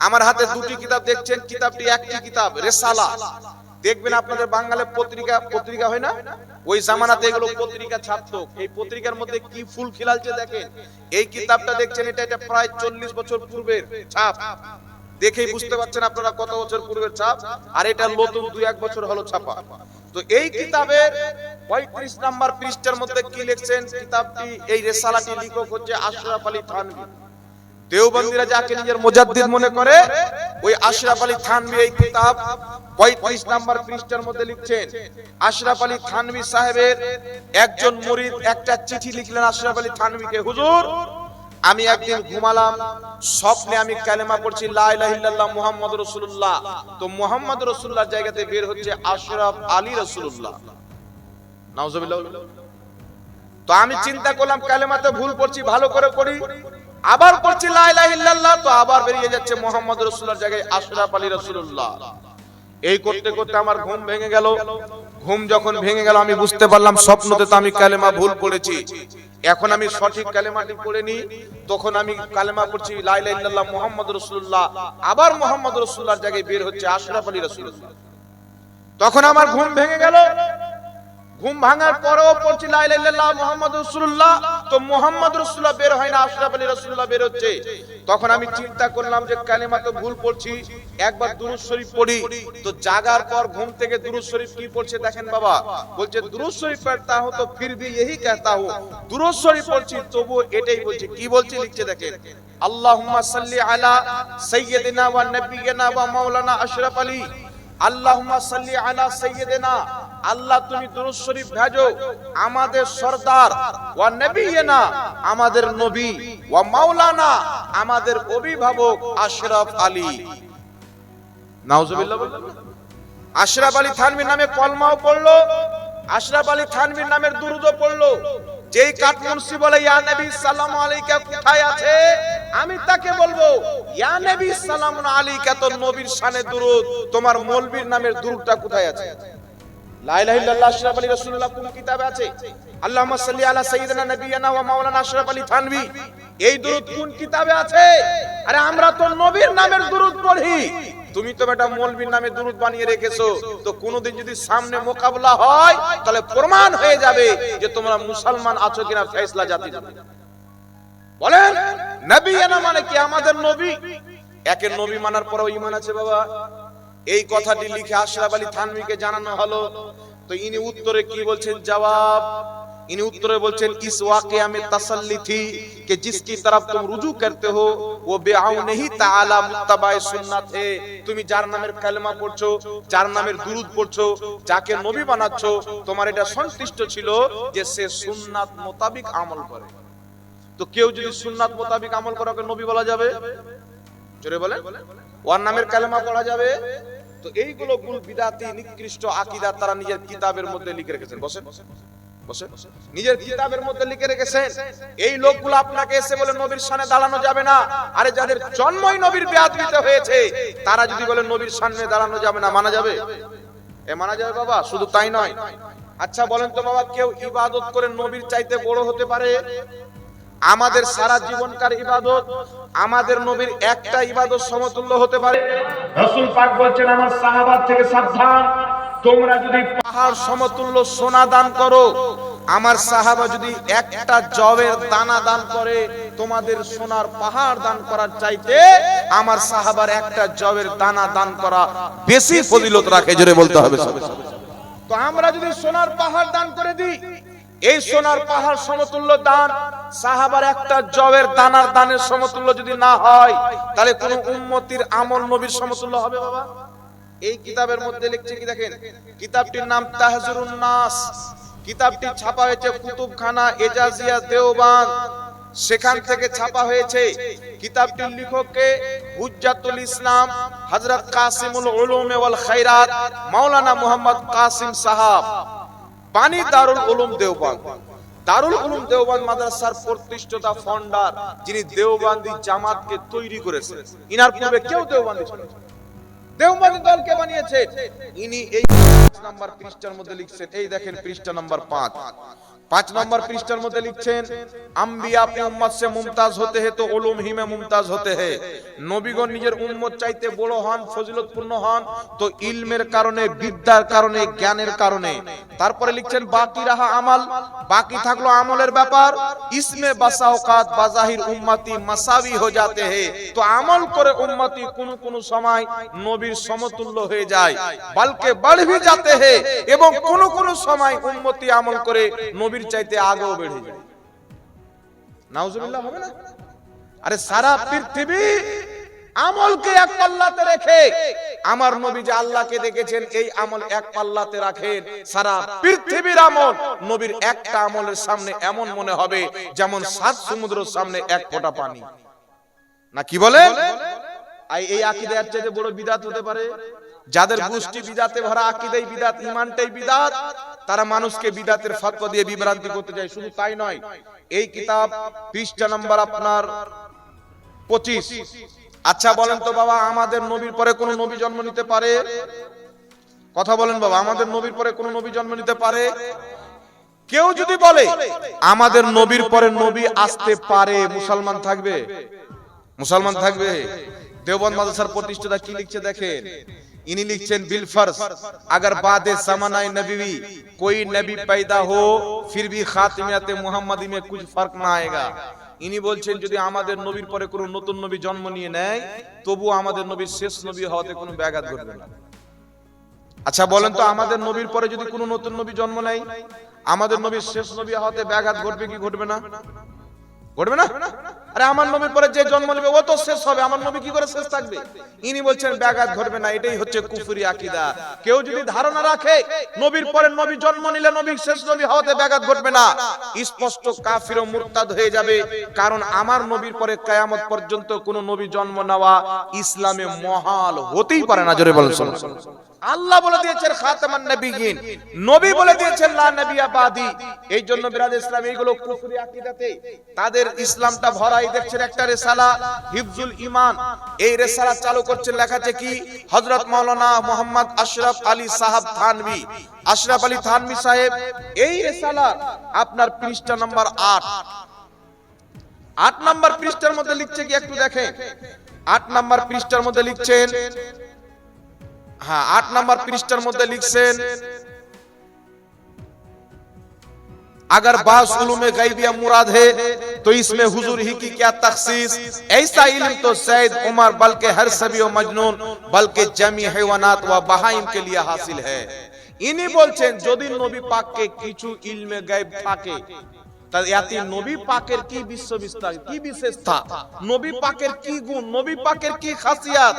আমার হাতে দুটি কিতাব দেখছেন, কিতাবটি একটি কিতাব রেসালা। দেখবেন আপনাদের বাঙালি পত্রিকা হয় না, ওই জামানাতে এগুলো পত্রিকা ছাপতো। এই পত্রিকার মধ্যে কি ফুল খিলালছে দেখেন। এই কিতাবটা দেখছেন, এটা প্রায় 40 বছর পূর্বের ছাপ। দেখেই বুঝতে পারছেন আপনারা কত বছর পূর্বের ছাপ। আর এটা নতুন 2-1 বছর হলো ছাপা। তো এই কিতাবের 35 নাম্বার পৃষ্ঠার মধ্যে কি লিখছেন, কিতাবটি এই রেসালাটি লেখক হচ্ছে আশরাফ আলী থানভী। দেওবন্দিরা যাকে নিজের মুজাদ্দিদ মনে করে, ওই আশরাফ আলী থানভী এই কিতাব 35 নাম্বার পৃষ্ঠার মধ্যে লিখছেন। আশরাফ আলী থানভী সাহেবের একজন মুরিদ একটা চিঠি লিখলেন আশরাফ আলী থানভীকে, হুজুর আমি একদিন ঘুমালাম, স্বপ্নে আমি কালেমা পড়ছি লা ইলাহা ইল্লাল্লাহ মুহাম্মাদুর রাসূলুল্লাহ। তো মুহাম্মাদুর রাসূলুল্লাহর জায়গাতে বের হচ্ছে আশরাফ আলী রাসূলুল্লাহ। নাউজুবিল্লাহ। তো আমি চিন্তা করলাম কালেমাতে ভুল পড়ছি, ভালো করে পড়ি। আবার পড়ছি লা ইলাহা ইল্লাল্লাহ, তো আবার বেরিয়ে যাচ্ছে মুহাম্মাদুর রাসূলুল্লাহর জায়গায় আশরাফ আলী রাসূলুল্লাহ। এই করতে করতে আমার ঘুম ভেঙে গেল। ঘুম যখন ভেঙে গেল আমি বুঝতে পারলাম স্বপ্নতে তো আমি কালেমা ভুল পড়েছি। এখন আমি সঠিক কালেমাটি পড়ে নি। তখন আমি কালেমা পড়ছি লা ইলাহা ইল্লাল্লাহ মুহাম্মাদুর রাসূলুল্লাহ, আবার মুহাম্মাদুর রাসূলুল্লাহর জায়গায় বের হচ্ছে আশরাফ আলী রাসূলুল্লাহ। তখন আমার ঘুম ভেঙে গেল। ঘুম ভাঙার পরেও পড়ছি লা ইলাহা ইল্লাল্লাহ মুহাম্মাদুর রাসূলুল্লাহ, তো মুহাম্মাদুর রাসূলুল্লাহ বের হয় না, আশরাফ আলী রাসূলুল্লাহ বের হচ্ছে। তখন আমি চিন্তা করলাম যে কালেমা তো ভুল পড়ছি, একবার দুরূদ শরীফ পড়ি। তো জাগার পর ঘুম থেকে দুরূদ শরীফ কি পড়ছে দেখেন বাবা, বলছে দুরূদ শরীফ পড়তা হো তো ফির ভি यही कहता हूं। দুরূদ শরীফ পড়ছি তবু এটাই বলছি। কি বলছি লিখছে দেখেন, আল্লাহুম্মা সাল্লি আলা সাইয়্যিদিনা ওয়া নাবিয়িনা ওয়া মাওলানা আশরাফ আলী। আল্লাহুম্মা সাল্লি আলা সাইয়্যিদিনা, আল্লাহ তুমি দুরূদ শরীফ ভেজো আমাদের সরদার, ওয়া নবিয়িনা আমাদের নবী, ওয়া মাওলানা আমাদের অভিভাবক আশরাফ আলী। নাউজুবিল্লাহ। আশরাফ আলী থানভীর নামে কলমাও পড়লো, আশরাফ আলী থানভীর নামের দুরূদও পড়লো। যেই কাটমুনসি বলে ইয়া নবী সালামু আলাইকা কোথায় আছে, আমি তাকে বলবো ইয়া নবী সালামু আলাইকা, তো নবীর শানে দুরূদ, তোমার মৌলবীর নামের দুরূদটা কোথায় আছে? লা ইলাহা ইল্লাল্লাহ আশরাফ আলী রাসূলুল্লাহ কোন কিতাবে আছে? আল্লাহুম্মা সাল্লি আলা সাইয়্যিদিনা নাবিয়িনা ওয়া মাওলানা আশরাফ আলী থানভী, এই দুরূদ কোন কিতাবে আছে? আরে আমরা তো নবীর নামের দুরূদ পড়ি, তুমি তো বেটা মৌলবীর নামে দুরূদ বানিয়ে রেখেছো। তো কোনদিন যদি সামনে মোকাবেলা হয় তাহলে প্রমাণ হয়ে যাবে যে তোমরা মুসলমান আছো কিনা ফয়সালা জাতি। বলেন নবিয়ানা মানে কি? আমাদের নবী। একের নবী মানার পরেও ঈমান আছে বাবা। এই কথাটি লিখে আশরাফ আলী থানভীকে জানানো হলো। তো ইনি উত্তরে কি বলছেন জবাব, इन्हीं उत्तरे बोलছেন इस वाक़या में तसल्ली थी कि जिसकी तरफ तुम रुजू करते हो वो बेआउनिही ताला मुत्तबाए सुन्नत है। তুমি যার নামের কালেমা পড়ছো, যার নামের দুরূদ পড়ছো, যাকে নবী বানাচ্ছো, তোমার এটা সন্তুষ্ট ছিল যে সে সুন্নাত মোতাবেক আমল করে। তো কেউ যদি সুন্নাত মোতাবেক আমল করে ওকে নবী বলা যাবে? জোরে বলেন। ওর নামের কালেমা পড়া যাবে? তো এইগুলো কুল বিদাতি নিকৃষ্ট আকীদা তারা নিজের কিতাবের মধ্যে লিখে রেখেছেন। বসেন বসে নিজের কিতাবের মধ্যে লিখে রেখেছেন। এই লোকগুলো আপনাকে এসে বলে নবীর সামনে দাঁড়ানো যাবে না। আরে যাদের জন্মই নবীর বেয়াদবিতে হয়েছে তারা যদি বলে নবীর সামনে দাঁড়ানো যাবে না, মানা যাবে? এ মানা যাবে বাবা? শুধু তাই নয়, আচ্ছা বলেন তো বাবা, কেউ ইবাদত করে নবীর চাইতে বড় হতে পারে? আমাদের সারা জীবনকার ইবাদত আমাদের নবীর একটা ইবাদত সমতুল্য হতে পারে? রাসূল পাক বলছেন আমার সাহাবা থেকে সাবধান, তোমরা যদি পাহাড় সমতুল্য সোনা দান করো, আমার সাহাবা যদি একটা জবের দানা দান করে, তোমাদের সোনার পাহাড় দান করার চাইতে আমার সাহাবার একটা জবের দানা দান করা বেশি ফজিলত রাখে। জোরে বলতে হবে। তো আমরা যদি সোনার পাহাড় দান করে দিই, এই সোনার পাহাড় সমতুল্য দান সাহাবার একটা জবের দানার দানের সমতুল্য যদি না হয়, তাহলে কোন উম্মতির আমল নবীর সমতুল্য হবে বাবা? এই কিতাবের মধ্যে লিখছে কি দেখেন, কিতাবটির নাম তাহজিরুন নাস। কিতাবটি ছাপা হয়েছে কুতুবখানা এজাজিয়া দেওবান, সেখান থেকে ছাপা হয়েছে। কিতাবটির লেখককে হুজ্জাতুল ইসলাম হযরত কাসিমুল উলুম ওয়াল খায়রাত মাওলানা মুহাম্মদ কাসিম সাহাব, বানী দারুল উলুম দেওবান। দারুল উলুম দেওবান মাদ্রাসার প্রতিষ্ঠাতা ফাউন্ডার, যিনি দেওবান্দি জামাতকে তৈরি করেছেন। ইনার পূর্বে কেউ দেওবান্দি ছিল না, দেওবন্দি দলকে বানিয়েছে ইনি। এই 5 নাম্বার পৃষ্ঠার মধ্যে লিখছেন, এই দেখেন পৃষ্ঠা নাম্বার 5, 5 নম্বর পৃষ্ঠার মধ্যে লিখছেন আম্বিয়া আপনি উম্মত সে মুমতাজ হতে হে তো উলুম হি মে মুমতাজ হতে হে। নবীগণ নিজের উম্মত চাইতে বড় হন, ফজিলতপূর্ণ হন তো ইলমের কারণে, বিদ্যার কারণে, জ্ঞানের কারণে। তারপরে লিখছেন বাকি রাহা আমাল, বাকি থাকলো আমলের ব্যাপার। ইসমে বাসাওকাত বাজাহির উম্মতি মাসাবি হয়ে যাতে হে, তো আমল করে উম্মতি কোন সময় নবীর সমতুল্য হয়ে যায়, বলকে बढ़ भी जाते हैं, এবং কোন সময় উম্মতি আমল করে নবীর চাইতে আগেও বেড়ে যায়। নাউজুবিল্লাহ হবে না? আরে সারা পৃথিবী আমলকে এক পাল্লাতে রেখে আমার নবী যে আল্লাহকে দেখেছেন এই আমল এক পাল্লাতে রাখেন। সারা পৃথিবীর আমল নবীর একটা আমলের সামনে এমন মনে হবে যেমন 7 সমুদ্রের সামনে এক ফোঁটা পানি। না কি বলেন? এই আকীদার চাইতে বড় বিদআত হতে পারে? যাদের গোষ্ঠী বিদআতে ভরা, আকীদাই বিদআত, ঈমানটাই বিদআত, তারা মানুষকে বিদআতের ফতোয়া দিয়ে বিভ্রান্তি করতে যায়। শুধু তাই নয়, এই কিতাব পৃষ্ঠা নাম্বার আপনার 25। আচ্ছা বলেন তো বাবা, আমাদের নবীর পরে কোন নবী জন্ম নিতে পারে? কথা বলেন বাবা, আমাদের নবীর পরে কোন নবী জন্ম নিতে পারে? কেউ যদি বলে আমাদের নবীর পরে নবী আসতে পারে, মুসলমান থাকবে? মুসলমান থাকবে? দেওবন্দ মাদ্রাসার প্রতিষ্ঠাতা কি লিখছে দেখেন। इन्हीं लिखছেন बिल फर्ज अगर बाद ज़माना नबी कोई नबी पैदा हो फिर भी खातिमियत मुहम्मदी में कुछ फर्क ना आएगा। इन्हीं বলছেন যদি আমাদের নবীর পরে কোনো নতুন নবী জন্ম নিয়ে নেয় তবু আমাদের নবীর শেষ নবী হওয়াতে কোনো ব্যাঘাত ঘটবে না। আচ্ছা বলেন তো, আমাদের নবীর পরে যদি কোনো নতুন নবী জন্ম নেয় আমাদের নবীর শেষ নবী হওয়াতে ব্যাঘাত ঘটবে কি ঘটবে না? ঘটবে না? আরে আমার নবীর পরে যে জন্ম নেবে ও তো শেষ হবে, আমার নবী কি করে শেষ থাকবে? ইনি বলছেন ব্যাঘাত ঘটবে না। এটাই হচ্ছে কুফরি আকীদা। কেউ যদি ধারণা রাখে নবীর পরে নবী জন্ম নিলে নবী শেষ নবী হওয়াতে ব্যাঘাত ঘটবে না, স্পষ্ট কাফির ও মুরতাদ হয়ে যাবে। কারণ আমার নবীর পরে কিয়ামত পর্যন্ত কোন নবী জন্ম নেওয়া ইসলামে মহাল হতেই পারে না। জোরে বলেন সুবহানাল্লাহ। আল্লাহ বলে দিয়েছেন খাতামান নবিয়্যিন, নবী বলে দিয়েছেন লা নবিয়্যা বাদি। এই জন্য বিরাদ ইসলাম এইগুলো কুফরি আকীদাতে তাদের ইসলামটা ভরাই দেখছেন। একটা রিসালা হিফজুল ঈমান, এই রিসালা চালু করছেন, লেখা আছে কি হযরত মাওলানা মুহাম্মদ আশরাফ আলী সাহেব থানভী, আশরাফ আলী থানভী সাহেব এই রিসালা আপনার পৃষ্ঠা নাম্বার 8 নাম্বার পৃষ্ঠার মধ্যে লিখছে কি একটু দেখেন। 8 নাম্বার পৃষ্ঠার মধ্যে লিখছেন, हाँ 8 नंबर पृष्ठर मध्य लिखছেন अगर बास उलूम गैबिया मुराद है तो इसमें हुजूर ही की क्या तखसीस। ऐसा इल्म तो सैयद उमर बल्कि हर सभी व मजनून बल्कि जमी हैवानात व बहाइम के लिए हासिल है। इन्हीं বলছেন যদি নবী পাককে কিছু ইলমে গায়ব থাকে তাতে নবী পাকের কি বিশ্ববিস্তার, কি বিশেষতা, নবী পাকের কি গুণ, নবী পাকের কি খাসিয়াত,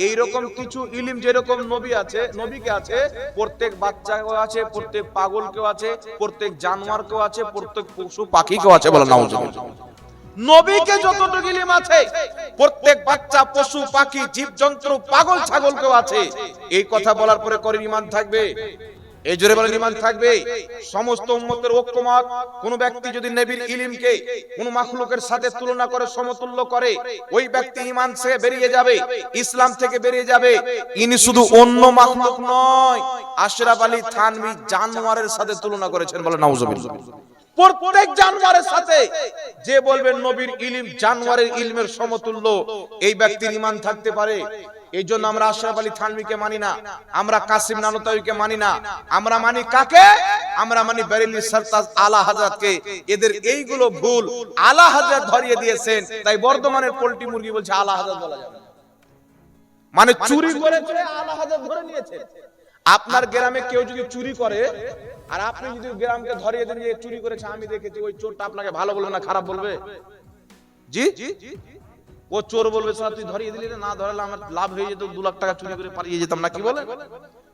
এই রকম কিছু ইলম যেরকম নবী আছে, নবীকে আছে, প্রত্যেক বাচ্চাকেও আছে, প্রত্যেক পাগলকেও আছে, প্রত্যেক জানোয়ারকেও আছে, প্রত্যেক পশু পাখিকেও আছে। বলেন নাউজুবিল্লাহ। নবীকে যতটুকু ইলম আছে প্রত্যেক বাচ্চা, পশু, পাখি, জীবজন্তু, পাগল, ছাগলকেও আছে। এই কথা বলার পরে করে ঈমান থাকবে? এই জোরে বলেন ঈমান থাকবে? সমস্ত উম্মতের ঐক্যমত, কোন ব্যক্তি যদি নবীর ইলমকে কোন মাখলুকের সাথে তুলনা করে, সমতুল্য করে, ওই ব্যক্তি ঈমান থেকে বেরিয়ে যাবে, ইসলাম থেকে বেরিয়ে যাবে। ইনি শুধু অন্য মাখলুক নয়, আশরাফ আলী থানভী জানোয়ারের সাথে তুলনা করেছেন। বলেন নাউজুবিল্লাহ। প্রত্যেক জানোয়ারের সাথে যে বলবেন নবীর ইলম জানোয়ারের ইলমের সমতুল্য, এই ব্যক্তির ঈমান থাকতে পারে। এই জন্য আমরা আশরাফ আলী থানভীকে মানি না, আমরা কাসিম নানতাউইকে মানি না। আমরা মানি কাকে? আমরা মানি বেরেলী সরতাজ আলা হযরতকে। এদের এইগুলো ভুল, আলা হযরত ধরিয়ে দিয়েছেন, তাই বর্ধমানের পোল্ট্রি মুরগি বলছে আলা হযরত বলা যাবে না, মানে চুরি করেছে আলা হযরত ধরে নিয়েছে। আপনার গ্রামে কেউ যদি চুরি করে আর আপনি যদি গ্রামকে ধরিয়ে দেন যে চুরি করেছে, আমি দেখেছি, ওই চোরটা আপনাকে ভালো বলবে না খারাপ বলবে? জি, ও চোর বলবে স্যার তুই ধরিয়ে দিলি না, ধরালে আমার লাভ হয়ে যেত, 2 লাখ টাকা চুরি করে পালিয়ে যেতাম না, কি বলে?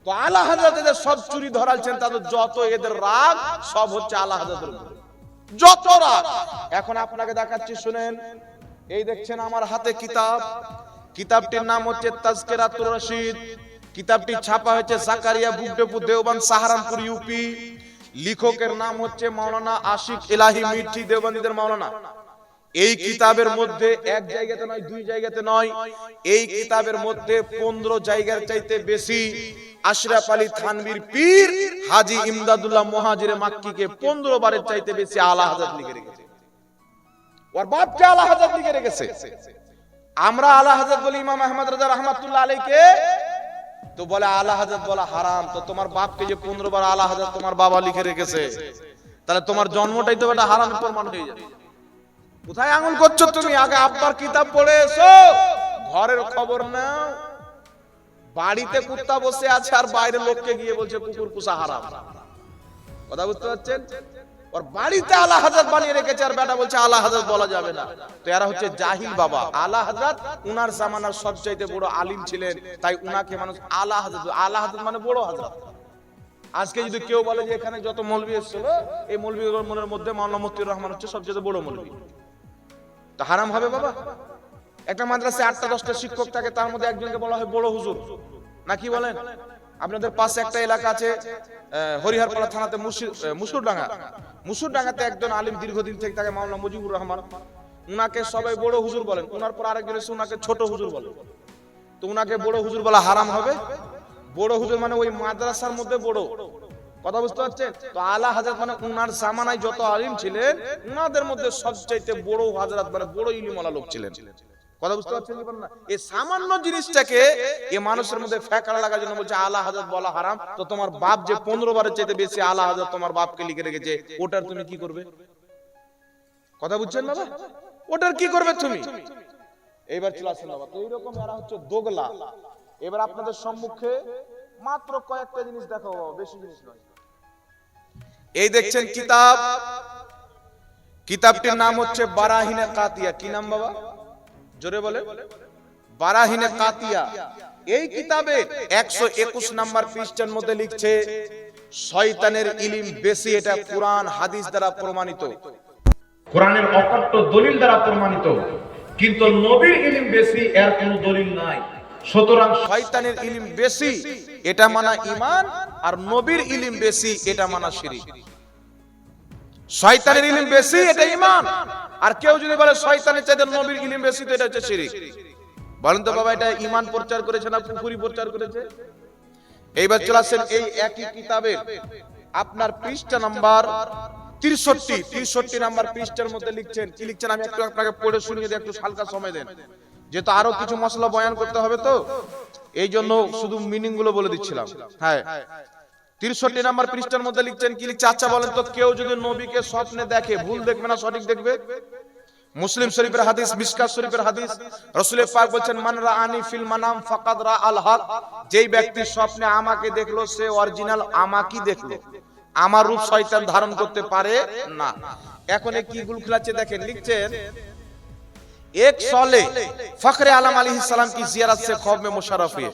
তো আলা হযরত এদের সব চুরি ধরালছেন, তাদের যত এদের রাগ সব হচ্ছে আলা হযরতের উপরে, যত রাগ। এখন আপনাকে দেখাচ্ছি, শুনেন। এই দেখছেন আমার হাতে কিতাব, কিতাবটির নাম হচ্ছে তাজকিরাতুর রশিদ। কিতাবটি ছাপা হয়েছে জাকারিয়া বুক ডেপো, দেওবন্দ, সাহারানপুর, ইউপি। লেখকের নাম হচ্ছে মাওলানা আশিক ইলাহি মিঠি, দেওবন্দীদের মাওলানা। এই কিতাবের মধ্যে এক জায়গাতে নয়, দুই জায়গাতে নয়, এই কিতাবের মধ্যে 15 জায়গার চাইতে বেশি আশরাফ আলী থানভীর পীর হাজী ইমদাদুল্লাহ মুহাজিরে মাক্কিকে 15 বারের চাইতে বেশি আলা হযরত লিখে রেখেছে। ওর বাপকে আলা হযরত লিখে রেখেছে। আমরা আলা হযরত বলি ইমাম আহমদ রাজা রাহমাতুল্লাহ আলাইকে, তো বলে আলা হযরত বলা হারাম। তো তোমার বাপকে যে 15 বার আলা হযরত তোমার বাবা লিখে রেখেছে, তাহলে তোমার জন্মটাই তো এটা হারামের প্রমাণ হয়ে যাবে। কোথায় আঙুল করছো তুমি? আগে আব্বার কিতাব পড়ে এসো, ঘরের খবর নাও। বাড়িতে কুত্তা বসে আছে আর বাইরে লোককে গিয়ে বলছে কুকুর পুষা হারাম। কথা বুঝতে পারছেন? ওর বাড়িতে আলা হযরত বানিয়ে রেখেছে আর বেটা বলছে আলা হযরত বলা যাবে না। তো এরা হচ্ছে জাহিল বাবা। আলা হযরত উনার জামানার সবচাইতে বড় আলিম ছিলেন, তাই উনাকে মানুষ আলা হযরত, আলা হযরত মানে বড় হযরত। আজকে যদি কেউ বলে যে এখানে যত মৌলভী এসেছিল, এই মৌলভীদের মনের মধ্যে মাওলানা মতিউর রহমান হচ্ছে সবচেয়ে বড় মৌলভী, তো হারাম হবে বাবা? একটা মাদ্রাসায় 8টা-10টা শিক্ষক থাকে, তার মধ্যে একজনকে বলা হয় বড় হুজুর, না কি বলেন? আপনাদের পাশে একটা এলাকা আছে হরিহরপাড়া থানাতে মুসুরডাঙ্গাতে একজন আলিম দীর্ঘদিন থেকে থাকে, মাওলানা মুজিবুর রহমান। উনাকে সবাই বড় হুজুর বলেন, উনার পর আরেকজন এসে উনাকে ছোট হুজুর বলে। তো উনাকে বড় হুজুর বলা হারাম হবে? বড় হুজুর মানে ওই মাদ্রাসার মধ্যে বড়। কথা বুঝতে পারছেন? তো আলা হযরত মানে উনার জামানায় যত আলিম ছিলেন, উনাদের মধ্যে সবচাইতে বড় হযরত মানে বড় ইলমওয়ালা লোক ছিলেন। কথা বুঝতে পারছেন কি না? এই সামান্য জিনিসটাকে এই মানুষের মধ্যে ফেকাড়া লাগার জন্য বলছে আলা হযরত বলা হারাম। তো তোমার বাপ যে 15 বারের চাইতে বেশি আলা হযরত তোমার বাপকে লিখে রেখেছে, ওটার তুমি কি করবে? কথা বুঝছেন বাবা? ওটার কি করবে তুমি? এইবার চলে আসেন বাবা। তো এইরকম এরা হচ্ছে দোগলা। এবার আপনাদের সম্মুখে মাত্র কয়েকটা জিনিস দেখাবো বাবা, বেশি জিনিস নয়। এই দেখছেন কিতাব, কিতাবটির নাম হচ্ছে বারাহিনে কাতিয়া। কি নাম বাবা? জোরে বলে। বারাহিনে কাতিয়া। এই কিতাবে 121 নাম্বার পৃষ্ঠার মধ্যে লিখছে শয়তানের ইলম বেশি, এটা কুরআন হাদিস দ্বারা প্রমাণিত, কোরআনের অকট্ট দলিল দ্বারা প্রমাণিত, কিন্তু নবীর ইলম বেশি, এর কোনো দলিল নাই। সুতরাং শয়তানের ইলম বেশি এটা মানা ঈমান, আর নবীর ইলম বেশি এটা মানা শিরক। শয়তানের ইলম বেশি এটা ঈমান, আর কেউ যদি বলে শয়তানের চাইতে নবীর ইলম বেশি, তো এটা হচ্ছে শিরক। বলেন তো বাবা, এটা ঈমান প্রচার করেছে না কুফরি প্রচার করেছে? এইবার চলে আসেন এই একই কিতাবের আপনার পৃষ্ঠা নাম্বার 63 নাম্বার পৃষ্ঠার মধ্যে লিখছেন, কি লিখছেন আমি একটু আপনাকে পড়ে শুনিয়ে দিই, একটু হালকা সময় দেন, যেহেতু আরো কিছু মশলা বয়ান করতে হবে, তো এই জন্য শুধু মিনিং গুলো বলে দিচ্ছিলাম। হ্যাঁ, 63 নাম্বার পৃষ্ঠার মধ্যে লিখছেন, কি লিখছে? আচ্ছা বলেন তো, কেউ যদি নবীকে স্বপ্নে দেখে, ভুল দেখবে না সঠিক দেখবে? মুসলিম শরীফের হাদিস, মিশকাত শরীফের হাদিস, রাসূল পাক বলেন মান রাআনি ফিল মানাম ফাকাদ রা আল হক, যেই ব্যক্তি স্বপ্নে আমাকে দেখলো সে অরিজিনাল আমাকেই দেখলো, আমার রূপ শয়তান ধারণ করতে পারে না। এখন কি গুল খুলাচ্ছে দেখেন, লিখছেন এক সালে ফখরে আলম আলাইহিস সালাম কি জিয়ারত সে খ্বাব মে মুশাররফ হুয়ে,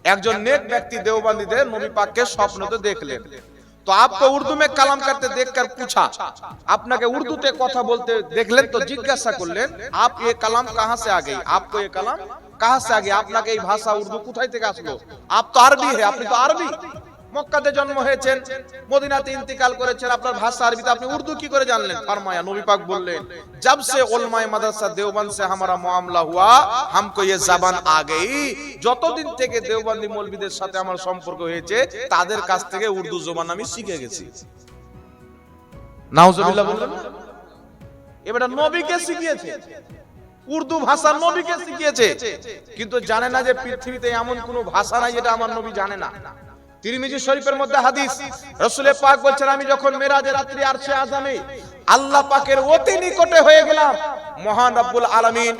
একজন নেক ব্যক্তি দেওবন্দীদের নবী পাককে স্বপ্নতে দেখলেন। तो आपको उर्दू में कलाम करते देखकर पूछा, আপনাকে উর্দুতে কথা বলতে দেখলেন, তো জিজ্ঞাসা করলেন आप ये कलाम कहां से आ गई, आपको ये कलाम कहां से आ गई, আপনাকে এই ভাষা উর্দু কোথায় থেকে আসলো? आप तो अरबी है, আপনি তো আরবি, মক্কাতে জন্ম হয়েছেন, মদিনাতে ইন্তিকাল করেছেন, আপনার ভাষা আরবি, আপনি উর্দু কি করে জানলেন? ফরমায়া, নবী পাক বললেন जब से उलमाए मदरसा देवबंद से हमारा मामला हुआ हमको ये जबान आ गई, যতদিন থেকে দেওবন্দি মৌলবীদের সাথে আমার সম্পর্ক হয়েছে তাদের কাছ থেকে উর্দু জবান আমি শিখে গেছি। নাউজুবিল্লাহ বললেন। এবারে নবীকে শিখিয়েছে উর্দু ভাষা, নবীকে শিখিয়েছে, কিন্তু জানে না যে পৃথিবীতে এমন কোন ভাষা নাই যেটা আমার নবী জানে না। তিরমিজি শরীফের মধ্যে হাদিস, রাসূল পাক বলেন আমি যখন মেরাজের রাত্রি আরশে আযমে আল্লাহ পাকের অতি নিকটে হয়ে গেলাম, মহান রব্বুল আলামিন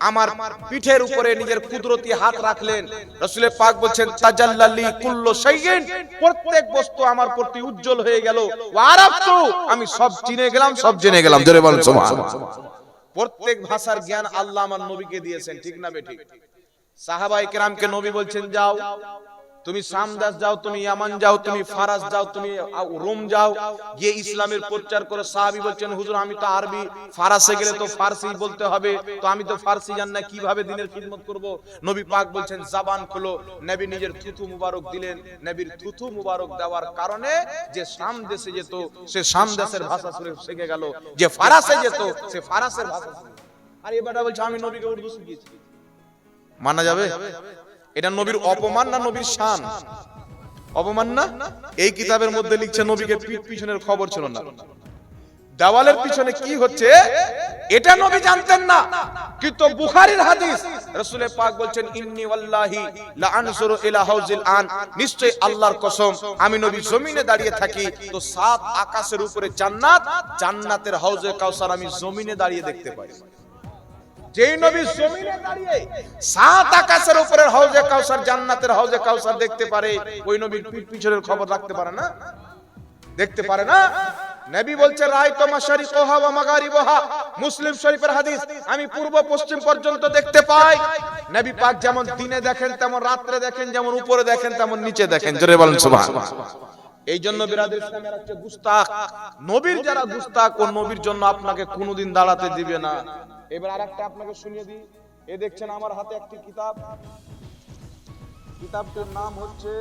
আমার পিঠের উপরে নিজের কুদরতি হাত রাখলেন। রাসূল পাক বলেন তাজাল্লালি কুল্লু শাইইন, প্রত্যেক বস্তু আমার প্রতি উজ্জ্বল হয়ে গেল, ওয়া আরাফতু, আমি সব চিনে গেলাম, সব জেনে গেলাম। জোরে বলেন সুবহানাল্লাহ। প্রত্যেক ভাষার জ্ঞান আল্লাহ আমার নবীকে দিয়েছেন, ঠিক না বেঠিক? সাহাবায়ে কেরামকে নবী বলছেন যাও তুমি সামদাস যাও, তুমি ইয়ামান যাও, তুমি ফারাস যাও, তুমি রোম যাও, গিয়ে ইসলামের প্রচার করে। সাহাবী বলছেন হুজুর আমি তো আরবি, ফারাসে গেলে তো ফার্সি বলতে হবে, তো আমি তো ফার্সি জানি না, কিভাবে দ্বীনের খিদমত করব? নবী পাক বলছেন জবান খোলো। নবী নিজের থুথু মুবারক দিলেন। নবীর থুথু মুবারক দেওয়ার কারণে যে শাম দেশে যেত সে শাম দেশের ভাষা শিখে গেল, যে ফারাসে যেত সে ফারাসের ভাষা। আর এবারে বলছে আমি নবীকে উর্দু শিখিয়েছি। মানা যাবে? এটা নবীর অপমান না নবীর শান? অপমান না? এই কিতাবের মধ্যে লিখছে নবীকে পিঠ পিছনের খবর ছিল না, দেওয়ালের পিছনে কি হচ্ছে এটা নবী জানতেন না। কিন্তু বুখারীর হাদিস, রাসূল পাক বলছেন ইন্নী ওয়াল্লাহি লা আনসুরু ইলা হাউজিল আন, নিশ্চয় আল্লাহর কসম আমি নবী জমিনে দাঁড়িয়ে থাকি তো সাত আকাশের উপরে জান্নাত, জান্নাতের হাউজে কাউসার আমি জমিনে দাঁড়িয়ে দেখতে পাই। যেই নবী জমিনে দাঁড়িয়ে সাত আকাশের উপরের হাউজে কাউসার, জান্নাতের হাউজে কাউসার দেখতে পারে, ওই নবীর পিঠ পিছনের খবর রাখতে পারে না? দেখতে পারে না? নবী বলছে রাআইতু মাশারিকাহা ওয়া মাগারিবাহা, মুসলিম শরীফের হাদিস, আমি পূর্ব পশ্চিম পর্যন্ত দেখতে পাই। নবী পাক যেমন দিনে দেখেন তেমন রাতে দেখেন, যেমন উপরে দেখেন তেমন নিচে দেখেন। জোরে বলেন সুবহানাল্লাহ। এই জন্য বিরাদর ইসলামের হচ্ছে গুস্তাখ, নবীর যারা গুস্তাখ ও নবীর জন্য আপনাকে কোনোদিন দাঁড়াতে দিবে না। এবার আরেকটা আপনাকে শুনিয়ে দিই। এই দেখছেন আমার হাতে একটি কিতাব, কিতাবটির নাম হচ্ছে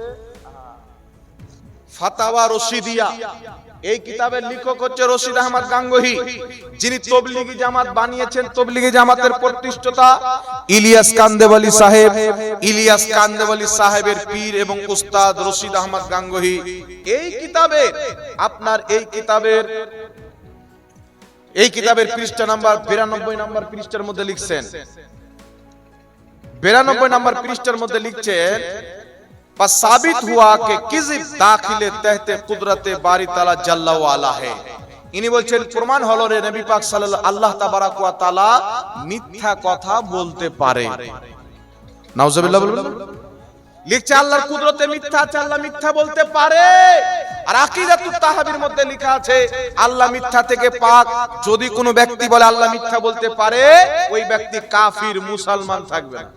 ফাতাওয়া রশিদিয়া। এই কিতাবের লেখক হচ্ছে রশিদ আহমদ গাঙ্গুহি, যিনি তবলিগি জামাত বানিয়েছেন। তবলিগি জামাতের প্রতিষ্ঠাতা ইলিয়াস কান্দেওয়ালি সাহেব, ইলিয়াস কান্দেওয়ালি সাহেবের পীর এবং উস্তাদ রশিদ আহমদ গাঙ্গুহি। এই কিতাবে আপনার এই কিতাবের পৃষ্ঠা নাম্বার 92 নম্বর পৃষ্ঠার মধ্যে লিখছেন, 92 নম্বর পৃষ্ঠার মধ্যে লিখছেন पर साबित हुआ कि किज़िब दाखिले तहते कुदरते बारी ताला जल्ला वाला है। इनी বলছেন প্রমাণ হলো রে নবী পাক সাল্লাল্লাহু আল্লাহ তাবারাক ওয়া তাআলা মিথ্যা কথা বলতে পারে। নাউজুবিল্লাহ বলবেন। লিখছে আল্লাহর কুদরতে মিথ্যা আছে, আল্লাহ মিথ্যা বলতে পারে। আর আকীদাতুত তাহাবীর মধ্যে লেখা আছে আল্লাহ মিথ্যা থেকে পাক। যদি কোনো ব্যক্তি বলে আল্লাহ মিথ্যা বলতে পারে, ওই ব্যক্তি কাফির, মুসলমান থাকবে না।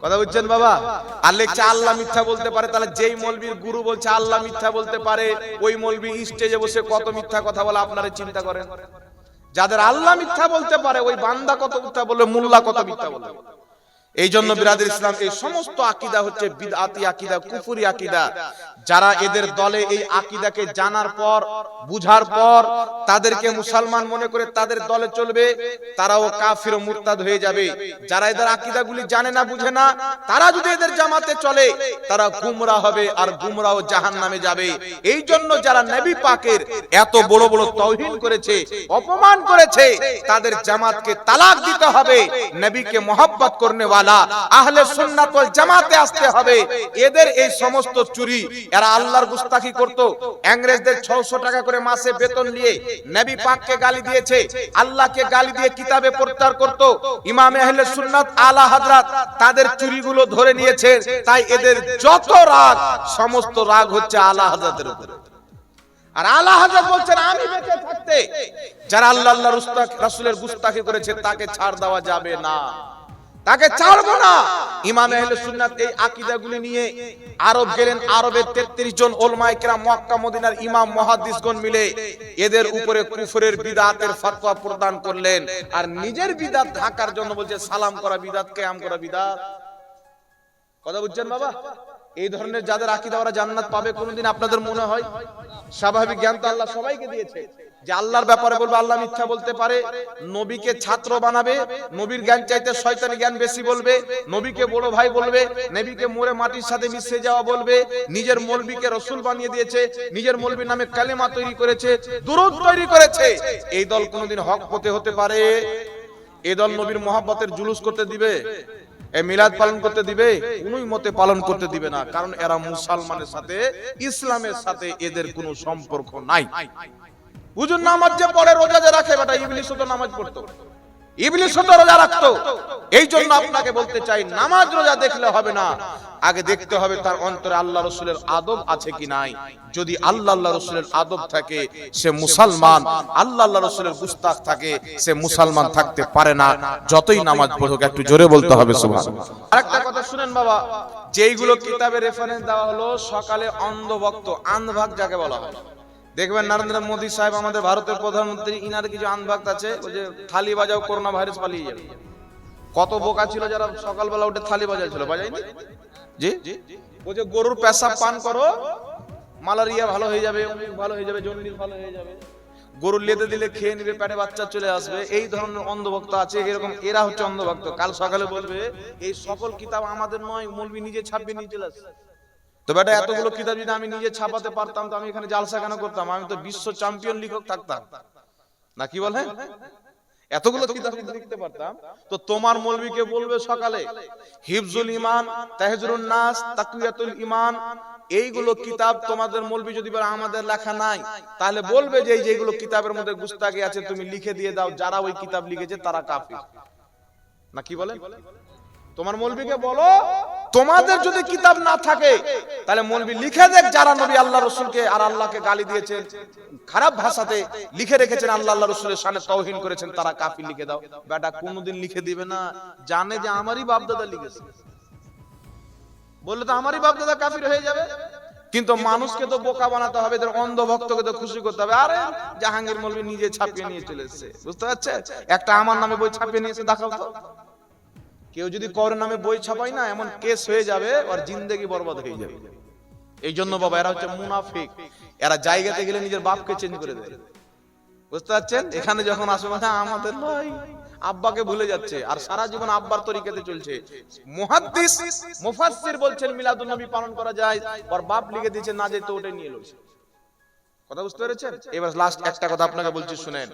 কথা বুঝছেন বাবা? আর লেখছে আল্লাহ মিথ্যা বলতে পারে, তাহলে যেই মৌলবীর গুরু বলছে আল্লাহ মিথ্যা বলতে পারে, ওই মৌলবী স্টেজে বসে কত মিথ্যা কথা বলে আপনারা চিন্তা করেন। যাদের আল্লাহ মিথ্যা বলতে পারে, ওই বান্দা কত মিথ্যা বলে, মুল্লা কত মিথ্যা বলে। এই জন্য বিরাদর ইসলাম এই সমস্ত আকীদা হচ্ছে বিদআতি আকীদা, কুফরি আকীদা। যারা এদের দলে এই আকীদাকে জানার পর, বুঝার পর তাদেরকে মুসলমান মনে করে তাদের দলে চলবে, তারাও কাফির ও মুরতাদ হয়ে যাবে। যারা এদের আকীদাগুলি জানে না, বুঝে না, তারা যদি এদের জামাতে চলে, তারা গুমরাহ হবে আর গুমরাহ জাহান্নামে যাবে। এই জন্য যারা নবী পাকের এত বড় বড় তাওহীন করেছে, অপমান করেছে, তাদের জামাতকে তালাক দিতে হবে। নবীকে মহব্বত করনে ওয়ালা আহলে সুন্নাত ওয়াল জামাতে আসতে হবে। এদের এই সমস্ত চুরি, এরা আল্লাহর গুস্তাখি করত। ইংরেজদের 600 টাকা করে মাসে বেতন নিয়ে নবী পাককে গালি দিয়েছে, আল্লাহকে গালি দিয়ে কিতাবে প্রচার করত। ইমাম আহলে সুন্নাত আলা হযরত তাদের চুরিগুলো ধরে নিয়েছে। তাই এদের যত রাগ, সমস্ত রাগ হচ্ছে আলা হযরতের উপরে। আর আলা হযরত বলছেন আমি বেঁচে থাকতে যারা আল্লাহ আল্লাহর রাসূলের গুস্তাখি করেছে তাকে ছাড় দেওয়া যাবে না, তাকে ছাড়বো না। ইমাম আহলে সুন্নাত এই আকীদাগুলি নিয়ে আরব গেলেন। আরবের 33 জন উলামায়ে কেরাম, মক্কা মদিনার ইমাম মুহাদ্দিসগণ মিলে এদের উপরে কুফরের বিদআতের ফতোয়া প্রদান করলেন। আর নিজের বিদআত ঢাকার জন্য বলছে সালাম করা বিদআত, কিয়াম করা বিদআত। কথা বুঝছেন বাবা? এই ধরনের যাদের আকীদা, ওরা জান্নাত পাবে কোনদিন আপনাদের মনে হয়? স্বাভাবিক জ্ঞান তো আল্লাহ সবাইকে দিয়েছে যে আল্লাহর ব্যাপারে বলবে আল্লাহ মিথ্যা বলতে পারে, নবীকে ছাত্র বানাবে, নবীর জ্ঞান চাইতে শয়তানি জ্ঞান বেশি বলবে, নবীকে বড় ভাই বলবে, নবীকে মরে মাটির সাথে মিশে যাওয়া বলবে, নিজের মৌলবীকে রাসূল বানিয়ে দিয়েছে, নিজের মৌলবীর নামে কালেমা তৈরি করেছে, দুরূদ তৈরি করেছে। এই দল কোনদিন হক পথে হতে পারে? এই দল নবীর মহব্বতের জুলুস করতে দিবে? এই মিলাদ পালন করতে দিবে? কোনই মতে পালন করতে দিবে না। কারণ এরা মুসলমানের সাথে, ইসলামের সাথে এদের কোনো সম্পর্ক নাই। হুজুর নামাজ যে পড়ে, রোজা যে রাখে, বেটা ইবলিসও তো নামাজ পড়তো, ইবলিসও তো রোজা রাখতো। এই জন্য আপনাকে বলতে চাই, নামাজ রোজা দেখলে হবে না, আগে দেখতে হবে তার অন্তরে আল্লাহ রাসূলের আদব আছে কি নাই। যদি আল্লাহ রাসূলের আদব থাকে সে মুসলমান, আল্লাহ রাসূলের গুস্তাখ থাকে সে মুসলমান থাকতে পারে না, যতই নামাজ পড়ুক। একটু জোরে বলতে হবে সুবহানাল্লাহ। আরেকটা কথা কথা শুনেন বাবা, যেইগুলো কিতাবে রেফারেন্স দেওয়া হলো, সকালে অন্ধভক্ত, আন্ধভাগ যাকে বলা হয়। দেখবেন নরেন্দ্র মোদী সাহেব আমাদের ভারতের প্রধানমন্ত্রী, ইনার কিছু আন্ধভক্ত আছে, ওই যে থালি বাজাও করোনা ভাইরাস পালিয়ে যাবে। কত বোকা ছিল যারা সকালবেলা উঠে থালি বাজাইছিল, বাজাইনি? জি, ওই যে গরুর পেশাব পান করো, মালারিয়া ভালো হয়ে যাবে, অমুক ভালো হয়ে যাবে, জন্ডিস ভালো হয়ে যাবে, গরুর লেদে দিলে খেয়ে নিবে, পেটে বাচ্চা চলে আসবে। এই ধরনের অন্ধভক্ত আছে, এরকম এরা হচ্ছে অন্ধভক্ত। কাল সকালে বলবে এই সকল কিতাব আমাদের নয়, মৌলবি নিজে ছাপিয়ে নিয়ে চলে আসে। তো বেটা, এতগুলো কিতাব যদি আমি নিজে ছাপাতে পারতাম তো আমি এখানে জালসা কেন করতাম? আমি তো বিশ্ব চ্যাম্পিয়ন লেখক থাকতাম না, কি বলেন? এতগুলো কিতাব লিখতে পারতাম। তো তোমার মৌলবীকে বলবে সকালে হিফজুল ঈমান, তাহজীরুন নাস, তাকওয়াতুল ঈমান, এইগুলো কিতাব তোমাদের মৌলবী যদি বলে আমাদের লেখা নাই, তাহলে বলবে যে এই যেগুলো কিতাবের মধ্যে গুস্তাখি আছে তুমি লিখে দিয়ে দাও, যারা ওই কিতাব লিখেছে তারা কাফির। না কি বলেন? তোমার মৌলবীকে বলো তোমাদের যদি কিতাব না থাকে তাহলে মৌলবী লিখে দেখ, যারা নবী আল্লাহ রাসূলকে আর আল্লাহকে গালি দিয়েছেন, খারাপ ভাষাতে লিখে রেখেছেন, আল্লাহ আল্লাহ রাসূলের শানে তাওহীন করেছেন, তারা কাফির লিখে দাও। বেটা কোনোদিন লিখে দিবে না, জানে যে আমারই বাপ দাদা লিখেছে, বললে তো আমারই বাপ দাদা কাফির হয়ে যাবে। কিন্তু মানুষকে তো বোকা বানাতে হবে, এদের অন্ধভক্তকে তো খুশি করতে হবে। আরে জাহাঙ্গীর মৌলবী নিজে ছাপিয়ে নিয়ে চলে এসেছে, বুঝতে পারছেন? একটা আমার নামে বই ছাপিয়ে নিয়েছে, দেখাও তো। কেউ যদি কর নামে বই ছাপাই না, এমন কেস হয়ে যাবে আর জিন্দেগি বরবাদ হয়ে যাবে। এই জন্য বাবা, এরা হচ্ছে মুনাফিক, এরা জায়গাতে গেলে নিজের বাপকে চেঞ্জ করে দেয়, বুঝতে পারছেন? এখানে যখন আসবে মানে আমাদের নয়, আব্বাকে ভুলে যাচ্ছে, আর সারা জীবন আব্বার তরিকাতে চলছে। মুহাদ্দিস মুফাসসির বলছেন মিলাদুন নবী পালন করা যায়, আর বাপ লিখে দিয়েছে না যেতে, ওটা নিয়ে এলো। কথা বুঝতে পেরেছেন? এবার লাস্ট একটা কথা আপনাকে বলছি, শুনেন।